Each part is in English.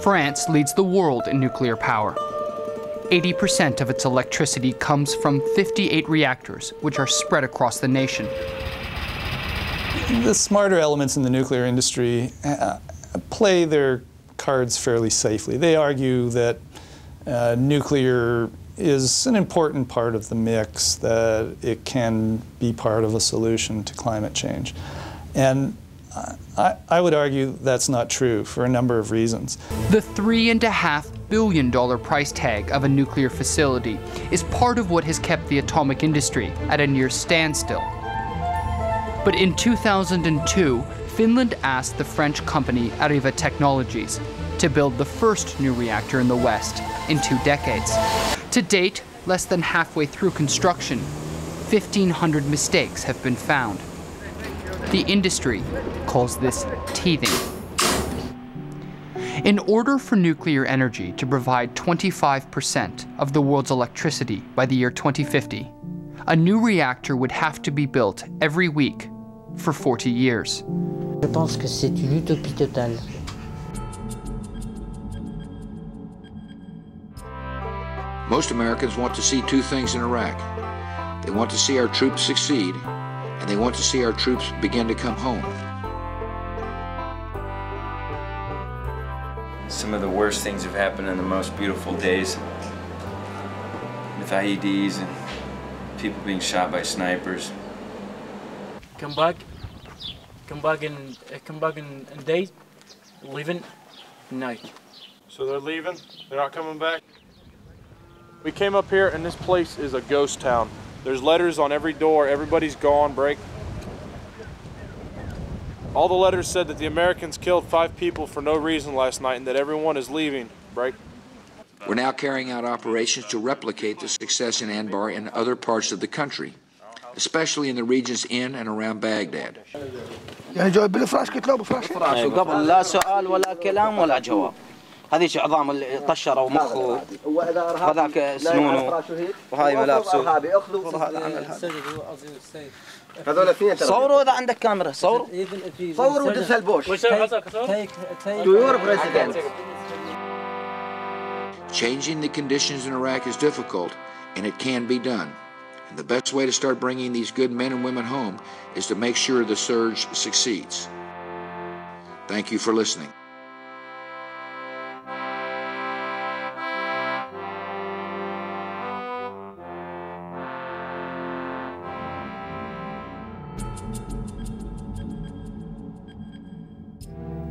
France leads the world in nuclear power. 80% of its electricity comes from 58 reactors, which are spread across the nation. The smarter elements in the nuclear industry play their cards fairly safely. They argue that nuclear is an important part of the mix, that it can be part of a solution to climate change. And I would argue that's not true for a number of reasons. The $3.5 billion price tag of a nuclear facility is part of what has kept the atomic industry at a near standstill. But in 2002, Finland asked the French company Arriva Technologies to build the first new reactor in the West in 2 decades. To date, less than halfway through construction, 1,500 mistakes have been found. The industry calls this teething. In order for nuclear energy to provide 25% of the world's electricity by the year 2050, a new reactor would have to be built every week for 40 years. Je pense que c'est une utopie totale. Most Americans want to see 2 things in Iraq. They want to see our troops succeed, and they want to see our troops begin to come home. Some of the worst things have happened in the most beautiful days, with IEDs and people being shot by snipers. Come back in days, leaving night. So they're leaving? They're not coming back? We came up here and this place is a ghost town. There's letters on every door, everybody's gone, break. All the letters said that the Americans killed 5 people for no reason last night and that everyone is leaving, break. We're now carrying out operations to replicate the success in Anbar in other parts of the country, especially in the regions in and around Baghdad. هذيك عظام اللي طشره ومخه وهذاك سنونه وهاي ملابسه وهذا عمل هذول اثنين صوروا اذا عندك كاميرا صوروا ودس البوش Changing the conditions in Iraq is difficult, and it can be done. And the best way to start bringing these good men and women home is to make sure the surge succeeds. Thank you for listening.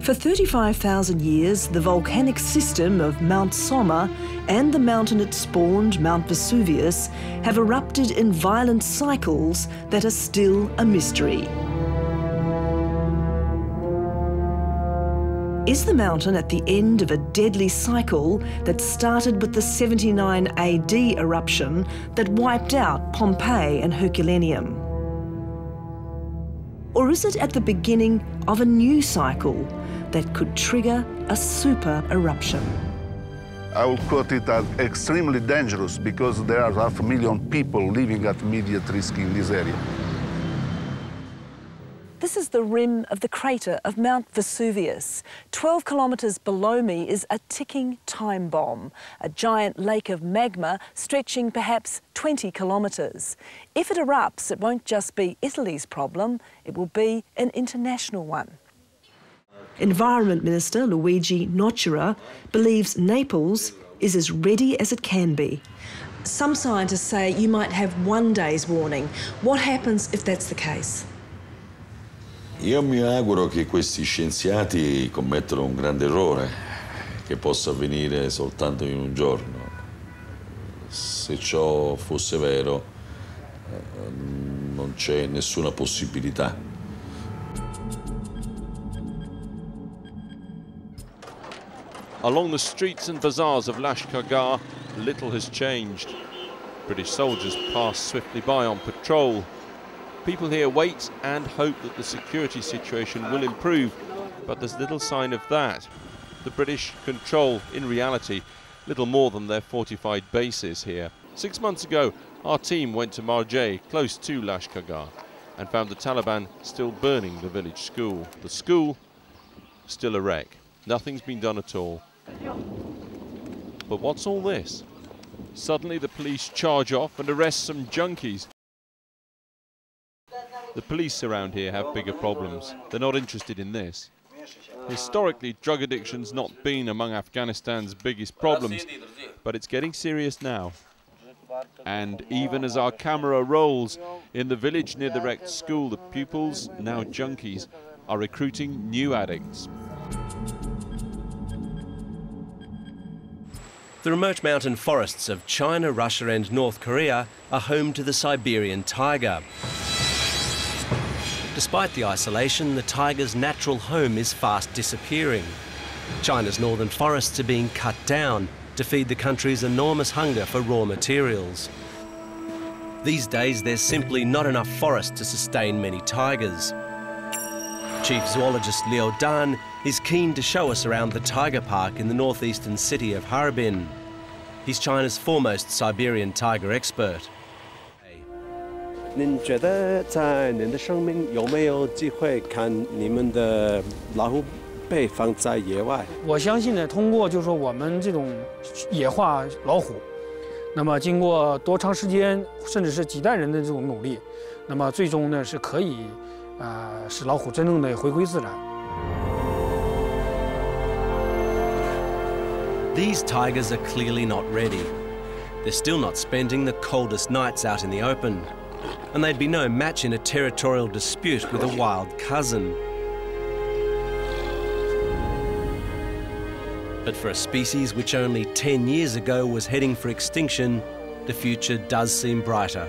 For 35,000 years, the volcanic system of Mount Somma and the mountain it spawned, Mount Vesuvius, have erupted in violent cycles that are still a mystery. Is the mountain at the end of a deadly cycle that started with the 79 AD eruption that wiped out Pompeii and Herculaneum? Or is it at the beginning of a new cycle that could trigger a super eruption? I will quote it as extremely dangerous because there are 500,000 people living at immediate risk in this area. This is the rim of the crater of Mount Vesuvius. 12 kilometres below me is a ticking time bomb, a giant lake of magma stretching perhaps 20 kilometres. If it erupts, it won't just be Italy's problem, it will be an international one. Environment Minister Luigi Nocera believes Naples is as ready as it can be. Some scientists say you might have 1 day's warning. What happens if that's the case? Io mi auguro che questi scienziati commettano un grande errore, che possa avvenire soltanto in un giorno. Se ciò fosse vero, non c'è nessuna possibilità. Along the streets and bazaars of Lashkargah, little has changed. British soldiers pass swiftly by on patrol. People here wait and hope that the security situation will improve, but there's little sign of that. The British control, in reality, little more than their fortified bases here. 6 months ago, our team went to Marjeh, close to Lashkargah, and found the Taliban still burning the village school. The school, still a wreck. Nothing's been done at all. But what's all this? Suddenly the police charge off and arrest some junkies. The police around here have bigger problems. They're not interested in this. Historically, drug addiction's not been among Afghanistan's biggest problems, but it's getting serious now. And even as our camera rolls, in the village near the wrecked school, the pupils, now junkies, are recruiting new addicts. The remote mountain forests of China, Russia and North Korea are home to the Siberian tiger. Despite the isolation, the tiger's natural home is fast disappearing. China's northern forests are being cut down to feed the country's enormous hunger for raw materials. These days, there's simply not enough forest to sustain many tigers. Chief zoologist Liu Dan is keen to show us around the tiger park in the northeastern city of Harbin. He's China's foremost Siberian tiger expert. 您觉得在您的生命有没有机会看你们的老虎被放在野外？我相信呢，通过就是说我们这种野化老虎，那么经过多长时间，甚至是几代人的这种努力，那么最终呢是可以，使老虎真正的回归自然。 These tigers are clearly not ready. They're still not spending the coldest nights out in the open. And they'd be no match in a territorial dispute with a wild cousin. But for a species which only 10 years ago was heading for extinction, the future does seem brighter.